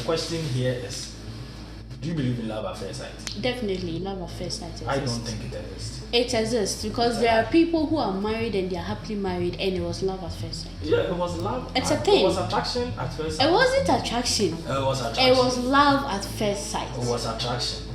question here is, do you believe in love at first sight? Definitely, love at first sight exists. I don't think it exists. It exists because there are people who are married and they are happily married, and it was love at first sight. Yeah, it was love. It's a thing. It was attraction at first sight. It wasn't attraction. It was attraction. It was love at first sight. It was attraction.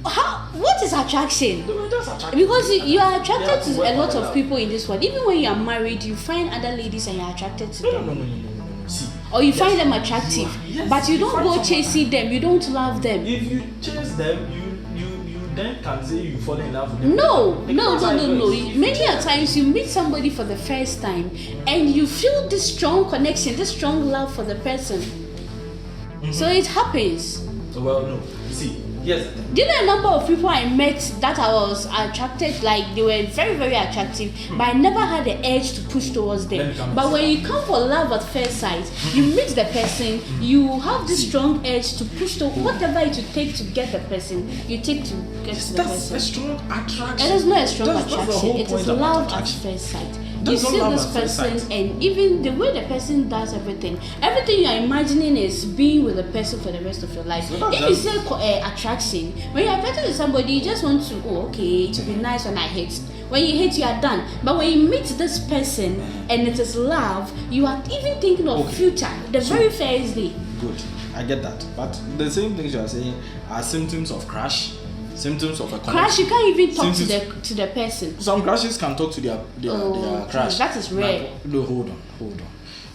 How? What is attraction? That's attraction. Because you are attracted Yeah, to a lot of people in this world. Even when you are married, you find other ladies and you are attracted to them. No. See. Or you find them attractive, but you don't go chasing them. You don't love them. If you chase them, you then can say you fall in love with them. No. Many a times you meet somebody for the first time and you feel this strong connection, this strong love for the person. So it happens. Well, no. See, here's the thing. Do you know a number of people I met that I was attracted, like they were very, very attractive, but I never had the urge to push towards them. But when you come for love at first sight, you meet the person, you have this strong urge to push to whatever it would take to get the person, you take to get to the person. That's a strong attraction. It is not a strong That's the attraction, whole it point is about love attraction. at first sight. That's You not see love this at first person, sight. and even the way the person does everything you are imagining is being with the person for the rest of your life. So If you say attraction, when you're attracted to somebody, you just want to, it would be nice when I hit. When you hit, you are done. But when you meet this person and it is love, you are even thinking of future, the very first day. Good, I get that. But the same things you are saying are symptoms of crush, symptoms of a connection. Crush, you can't even talk to the person. Some crushes can talk to their crush. That is rare. No, hold on.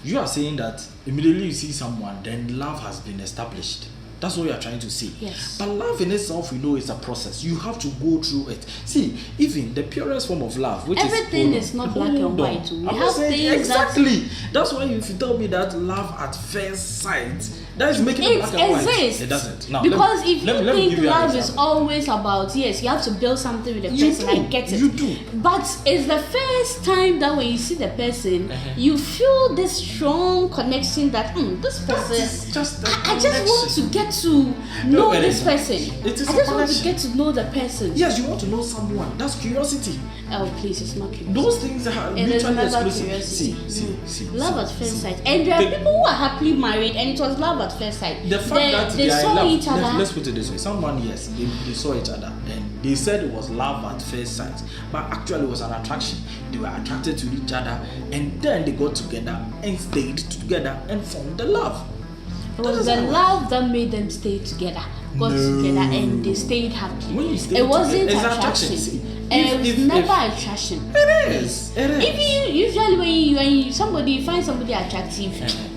You are saying that immediately you see someone, then love has been established. That's what you are trying to say. Yes. But love in itself, we know, is a process. You have to go through it. See, even the purest form of love, which everything is not black and white. We I'm have saying things exactly. That's why if you tell me that love at first sight, that is making it it black and white. exists. It doesn't. Now, because let me if you give think you an love is example. always about, yes, you have to build something with the You person, do. I get it. You do. But it's the first time that when you see the person, you feel this strong connection that this person, is just a I just want to get to know it this isn't. person. It is I a just want to connection. get to know the person. Yes, you want to know someone. That's curiosity. Oh please, it's not curiosity. Those things are It is mutually never exclusive. curiosity. See. Love at first sight. And there are people who are happily married and it was love at first sight. The fact that they are in saw love, each other. let's put it this way. Someone, yes, they saw each other and they said it was love at first sight. But actually it was an attraction. They were attracted to each other and then they got together and stayed together and formed the love. It was the love that made them stay together, got together, and they stayed happy. When you stay it wasn't together, it's attraction. See, It was never attraction. It is. If you usually when you find somebody attractive,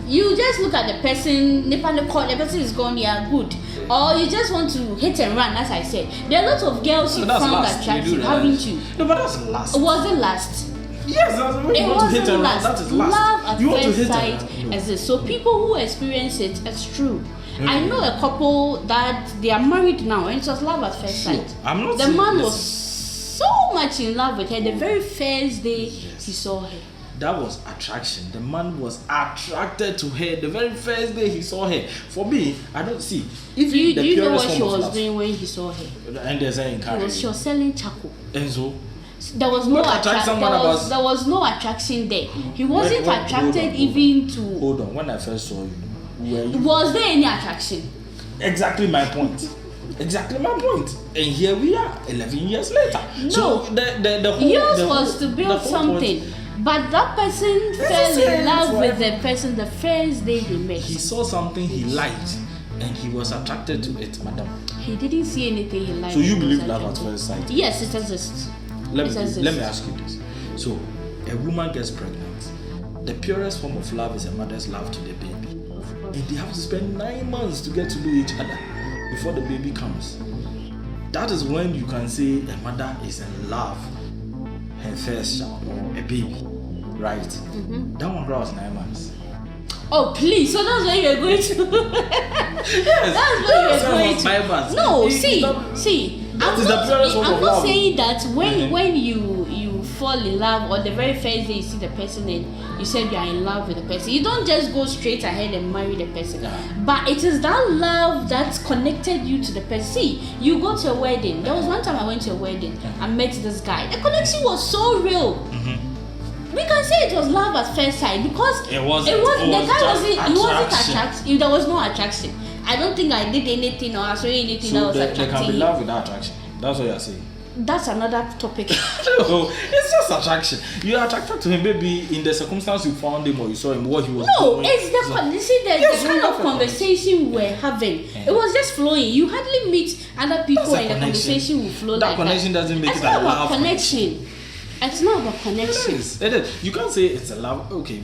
you just look at the person, the person is gone, yeah, good. Or you just want to hit and run, as I said. There are lots of girls you found attractive, haven't you? No, but that's last. Was it last? Yes, that's when you want to hit and run. That is last. Love at you want to first hit sight and run. exists. So people who experience it, it's true. I know a couple that they are married now, and it was love at first sight. I'm not the saying man this. was so much in love with her the very first day he saw her. That was attraction. The man was attracted to her the very first day he saw her. For me, I don't see. If Do you know purest what she form of was love, doing when he saw her? and they're saying She was selling charcoal. And so, There was no What attracts attraction. someone about- There was no attraction there. He wasn't Hold attracted on. even to. Hold on. When I first saw you, were you Was there any attraction? exactly my point? Exactly my point. And here we are, 11 years later. No. So the whole Yours the was whole- to the build whole something. point- But that person fell same in love with forever. the person the first day they met. He saw something he liked, and he was attracted to it, madam. He didn't see anything he liked. So you He was believe love at attracted. first sight? Yes, it exists. Let It exists. me ask you this. So, a woman gets pregnant. The purest form of love is a mother's love to the baby. And they have to spend 9 months to get to know each other before the baby comes. That is when you can say a mother is in love, her first child, a baby, right? That one was 9 months. Oh please! So that's where you're going to. Yes, That's where you're going was to. 9 months. No, It- see. That is the purest form I'm of not love. saying that when Mhm. you fall in love or the very first day you see the person and you said you are in love with the person, you don't just go straight ahead and marry the person. Yeah. But it is that love that connected you to the person. See, you go to a wedding. There was one time I went to a wedding. I met this guy. The connection was so real. We can say it was love at first sight because It wasn't. the guy It was just wasn't. He wasn't attraction. attractive. There was no attraction. I don't think I did anything or I saw anything that So was there attracting can be him. love without attraction. That's what you're saying. That's another topic. No, it's just attraction. You are attracted to him, maybe in the circumstance you found him or you saw him, what he was No, doing. it's the you see there's Yes, the kind kind of of a conversation we're having. It was just flowing. You hardly meet other people That's a and the connection. conversation will flow That like connection that. doesn't make It's it not a about love connection. It's not about connection. It is. You can't say it's a love. Okay,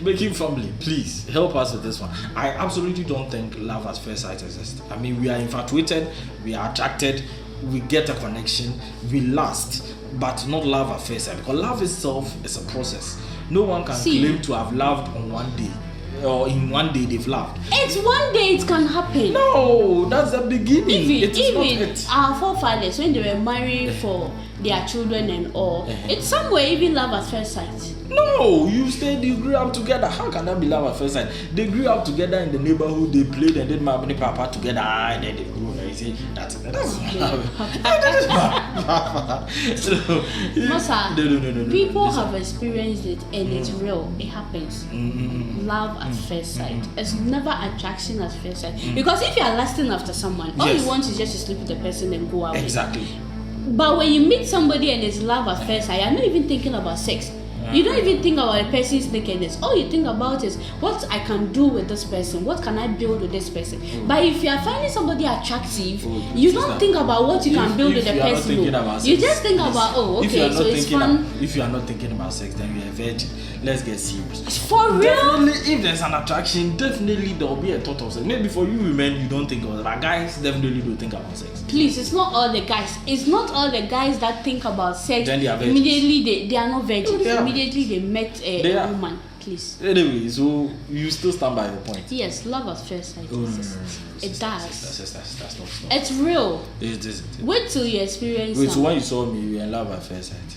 making family. Please help us with this one. I absolutely don't think love at first sight exists. I mean, we are infatuated, we are attracted, we get a connection, we last, but not love at first sight. Because love itself is a process. No one can claim to have loved on one day, or in one day they've loved. It's one day it can happen. No, that's the beginning. It is not Even it. our forefathers, when they were marrying for their children and all, it's somewhere even love at first sight. No, you grew up together. How can that be love at first sight? They grew up together in the neighborhood, they played and did Mabini Papa together, and then they grew up. You see, that's love. That is love. Masa, No. people Listen. have experienced it and it's real. It happens. Love at first sight. It's never attraction at first sight. Because if you are lasting after someone, all Yes. you want is just to sleep with the person and go out. Exactly. But when you meet somebody and it's love at first sight, you're not even thinking about sex. You don't even think about a person's nakedness. All you think about is what I can do with this person, what can I build with this person. But if you are finding somebody attractive, you don't think about what you can build with the person. You just think about, okay, so it's fun. If you are not thinking about sex, then you are a virgin. Let's get serious. For real? Definitely, if there's an attraction, definitely there will be a thought of sex. Maybe for you women, you don't think about it, but guys definitely do think about sex. Please, it's not all the guys. It's not all the guys that think about sex. Then they are virgins. Immediately they are not virgins. They are. Immediately they met They a are. woman. Please. Anyway, so you still stand by your point. Yes, love at first sight. Oh, no. It does. That's not. It's real. It is. Wait till you experience Wait, so some. when you saw me, you were in love at first sight.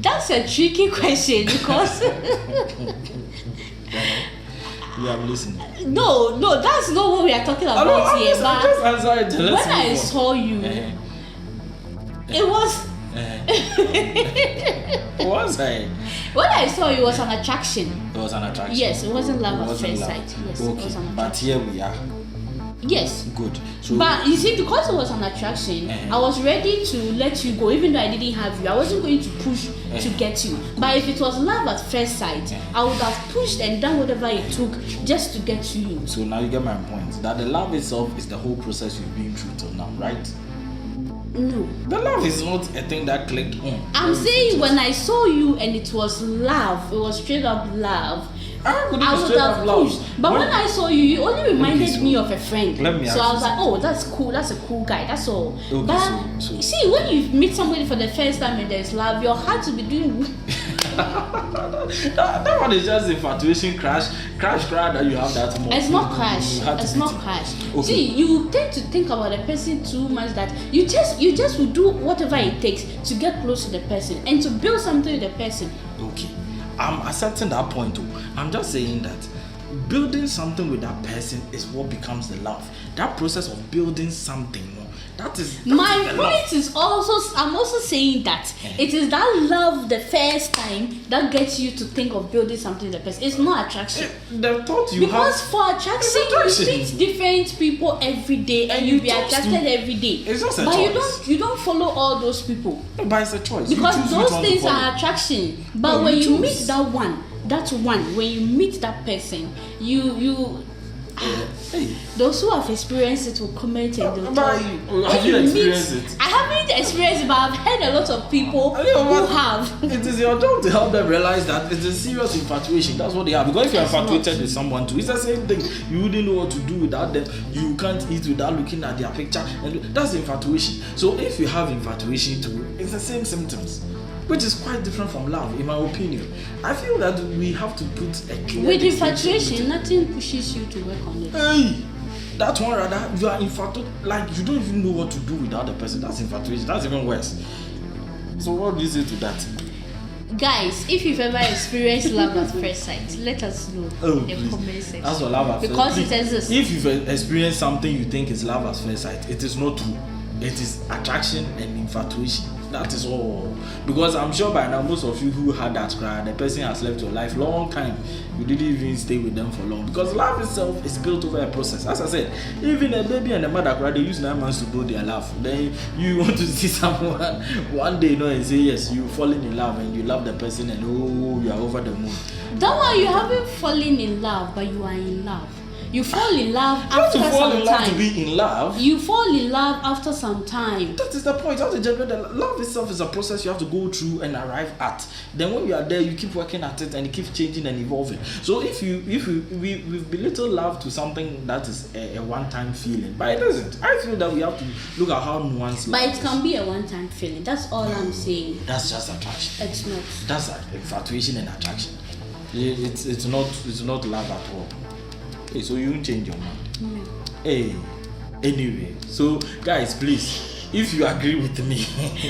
That's a tricky question because Yeah, I'm listening. no, that's not what we are talking about here. But just answer it. when Let's I move on. saw you, it was What was I? when I saw you, it was an attraction. It was an attraction. Yes, it wasn't love It at wasn't first love. sight. Yes, it Okay, was an but here we are. Yes. Good. So, But you see, because it was an attraction, I was ready to let you go, even though I didn't have you. I wasn't going to push to get you. But if it was love at first sight, I would have pushed and done whatever it took just to get to you. so now you get my point. That the love itself is the whole process you've been through till now, right? No. The love is not a thing that clicked on. I'm saying when I saw you and it was love, it was straight up love. How could it I be would straight have up love? pushed. But when I saw you, you only reminded so me of a friend. let me So ask I was you like, oh, that's cool. That's a cool guy. That's all. Okay, But so- see, when you meet somebody for the first time and there's love, your heart will be doing. that one is just infatuation, crash that you have that moment. It's not crash. You had to It's beat not it. crash. Okay. See, you tend to think about a person too much that you just will do whatever it takes to get close to the person and to build something with the person. Okay, I'm accepting that point too. I'm just saying that building something with that person is what becomes the love. That process of building something, that is My the love. point is I'm also saying that it is that love the first time that gets you to think of building something with the person. It's not attraction. The thought you Because have. for attraction, It's attraction. you meet different people every day and And you you be choose to- attracted every day. It's just a but choice. you don't follow all those people. But it's a choice. Because You choose which those one to things follow. are attraction. But No, when you you choose. meet that one, when you meet that person, you Hey, those who have experienced it will comment and they'll but tell you. have When you meet- experienced it? I haven't experienced it, but I've heard a lot of people I know, who but have. It is your job to help them realize that it's a serious infatuation. That's what they have. Because if you're It's not. infatuated with someone too, it's the same thing. You wouldn't know what to do without them. You can't eat without looking at their picture. And that's infatuation. So if you have infatuation too, it's the same symptoms, which is quite different from love, in my opinion. I feel that we have to put a clear With distinction infatuation, nothing pushes you to work on it. Hey, that one rather, you are infatuated, like you don't even know what to do without the person. That's infatuation. That's even worse. So what do you say to that? Guys, if you've ever experienced love at first sight, let us know Oh, in the please. comment section. That's what love at first Because sight. it exists. If you've experienced something you think is love at first sight, it is not true. It is attraction and infatuation. That is all. Because I'm sure by now most of you who had that cry, the person has left your life long time. You didn't even stay with them for long. Because love itself is built over a process. As I said, even a baby and a mother cry, they use 9 months to build their love. Then you want to see someone one day, and say yes, you falling in love and you love the person and oh, you are over the moon. That one, you haven't fallen in love, but you are in love. You fall in love after You have to fall in love time. to be in love. You fall in love after some time. That is the point. How to generate the love itself is a process you have to go through and arrive at. Then when you are there, you keep working at it and it keeps changing and evolving. So if we belittle love to something that is a one-time feeling, but it isn't. I feel that we have to look at how nuanced. But it can be a one-time feeling. That's all I'm saying. That's just attraction. It's not. That's infatuation and attraction. It's not love at all. Hey, so you won't change your mind. Hey, anyway, so guys, please, if you agree with me,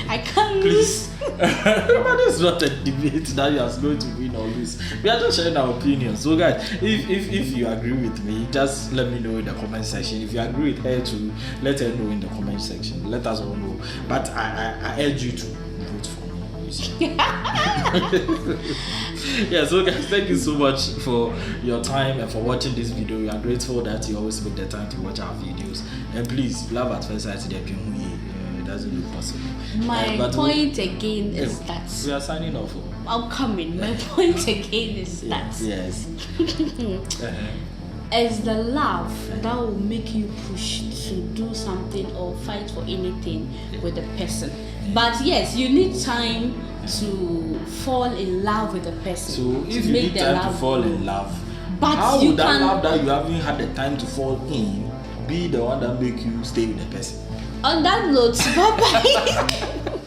I can't please. But it's not a debate that you are going to win or lose. We are just sharing our opinions. So guys, if you agree with me, just let me know in the comment section. If you agree with her too, let her know in the comment section. Let us all know. But I urge you to vote for me. You see. Yeah, so guys, thank you so much for your time and for watching this video. We are grateful that you always make the time to watch our videos. And please, love at first sight, it doesn't look possible. My point again is that we are signing off. I'm coming. My point again is that yes. It's the love that will make you push to do something or fight for anything with the person. But yes, you need time to fall in love with the person. So if you need time to fall in love, but how you would that can, love that you haven't had the time to fall in be the one that make you stay with the person? On that note, bye bye.